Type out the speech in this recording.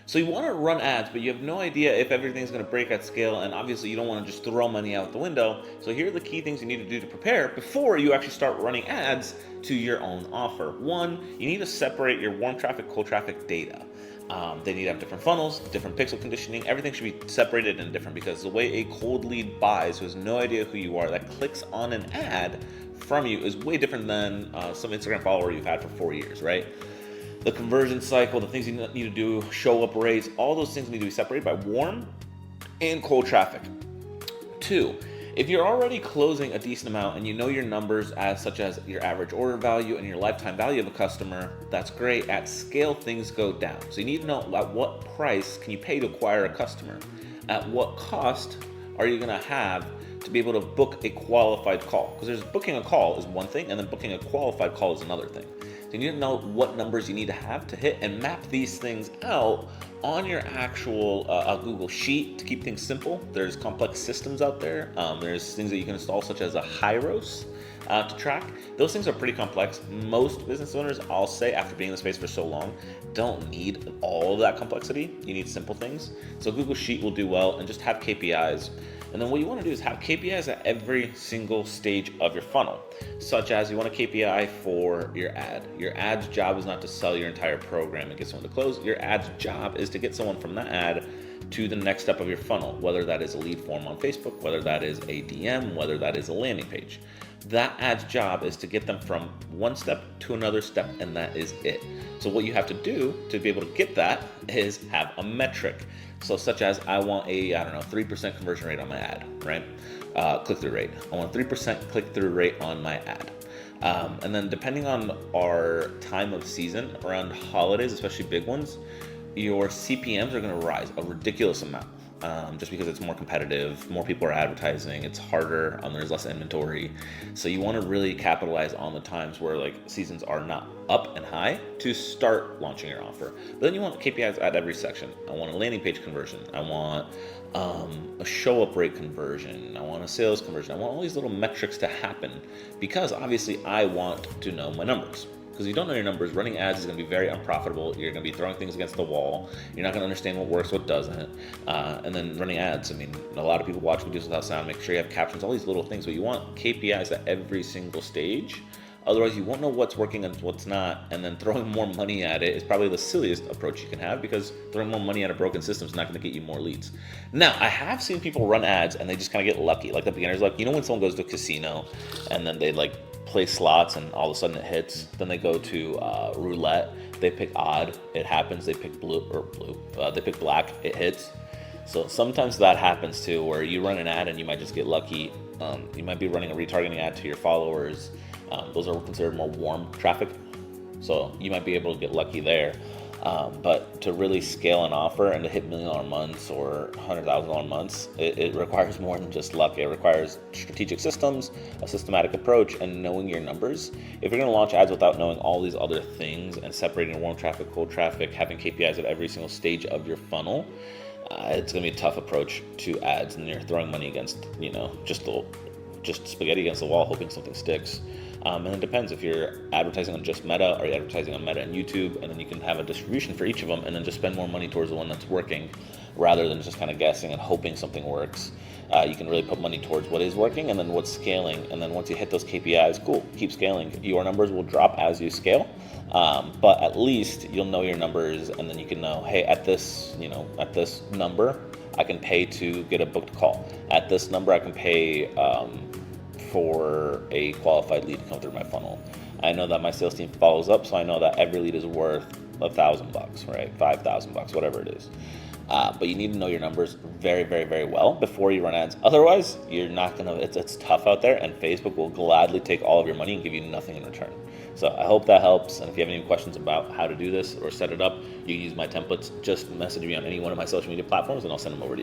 So you want to run ads, but you have no idea if everything's going to break at scale, and obviously you don't want to just throw money out the window. So here are the key things you need to do to prepare before you actually start running ads to your own offer. One, you need to separate your warm traffic, cold traffic data. They need to have different funnels, different pixel conditioning. Everything should be separated and different, because the way a cold lead buys, who has no idea who you are, that clicks on an ad from you, is way different than some Instagram follower you've had for 4 years, right? The conversion cycle, the things you need to do, show up rates, all those things need to be separated by warm and cold traffic. Two, if you're already closing a decent amount and you know your numbers, as such as your average order value and your lifetime value of a customer, that's great. At scale, things go down. So you need to know at what price can you pay to acquire a customer? At what cost are you going to have to be able to book a qualified call? Because there's booking a call is one thing, and then booking a qualified call is another thing. So you need to know what numbers you need to have to hit, and map these things out on your actual Google Sheet to keep things simple. There's complex systems out there. There's things that you can install, such as a Hyros, to track. Those things are pretty complex. Most business owners, I'll say, after being in the space for so long, don't need all of that complexity. You need simple things. So Google Sheet will do well, and just have KPIs. And then what you want to do is have KPIs at every single stage of your funnel, such as you want a KPI for your ad. Your ad's job is not to sell your entire program and get someone to close. Your ad's job is to get someone from that ad to the next step of your funnel, whether that is a lead form on Facebook, whether that is a DM, whether that is a landing page. That ad's job is to get them from one step to another step, and that is it. So what you have to do to be able to get that is have a metric. So such as, I want a, 3% conversion rate on my ad, right? Click-through rate. I want a 3% click-through rate on my ad. And then depending on our time of season, around holidays, especially big ones, your CPMs are going to rise a ridiculous amount. Just because it's more competitive, more people are advertising, it's harder, there's less inventory. So you want to really capitalize on the times where like seasons are not up and high to start launching your offer. But then you want KPIs at every section. I want a landing page conversion. I want a show up rate conversion. I want a sales conversion. I want all these little metrics to happen, because obviously I want to know my numbers. Because if you don't know your numbers, running ads is going to be very unprofitable. You're going to be throwing things against the wall. You're not going to understand what works, what doesn't. And then running ads, a lot of people watch videos without sound. Make sure you have captions, all these little things. But you want KPIs at every single stage. Otherwise, you won't know what's working and what's not. And then throwing more money at it is probably the silliest approach you can have, because throwing more money at a broken system is not going to get you more leads. Now, I have seen people run ads and they just kind of get lucky. Like the beginners, like, when someone goes to a casino and then they play slots and all of a sudden it hits. Then they go to roulette. They pick odd, it happens. They pick blue. They pick black, it hits. So sometimes that happens too, where you run an ad and you might just get lucky. You might be running a retargeting ad to your followers. Those are considered more warm traffic. So you might be able to get lucky there. But to really scale an offer and to hit $1 million months or $100,000 months, it requires more than just luck. It requires strategic systems, a systematic approach, and knowing your numbers. If you're going to launch ads without knowing all these other things and separating warm traffic, cold traffic, having KPIs at every single stage of your funnel, it's going to be a tough approach to ads, and you're throwing money against, just spaghetti against the wall, hoping something sticks. And it depends if you're advertising on just Meta, or you're advertising on Meta and YouTube, and then you can have a distribution for each of them, and then just spend more money towards the one that's working, rather than just kind of guessing and hoping something works. You can really put money towards what is working and then what's scaling. And then once you hit those KPIs, cool, keep scaling. Your numbers will drop as you scale, but at least you'll know your numbers, and then you can know, hey, at this number, I can pay to get a booked call. At this number, I can pay for a qualified lead to come through my funnel. I know that my sales team follows up, so I know that every lead is worth $1,000, right? $5,000, whatever it is. But you need to know your numbers very, very, very well before you run ads. Otherwise, you're not gonna. It's tough out there, and Facebook will gladly take all of your money and give you nothing in return. So I hope that helps. And if you have any questions about how to do this or set it up, you can use my templates. Just message me on any one of my social media platforms, and I'll send them over to you.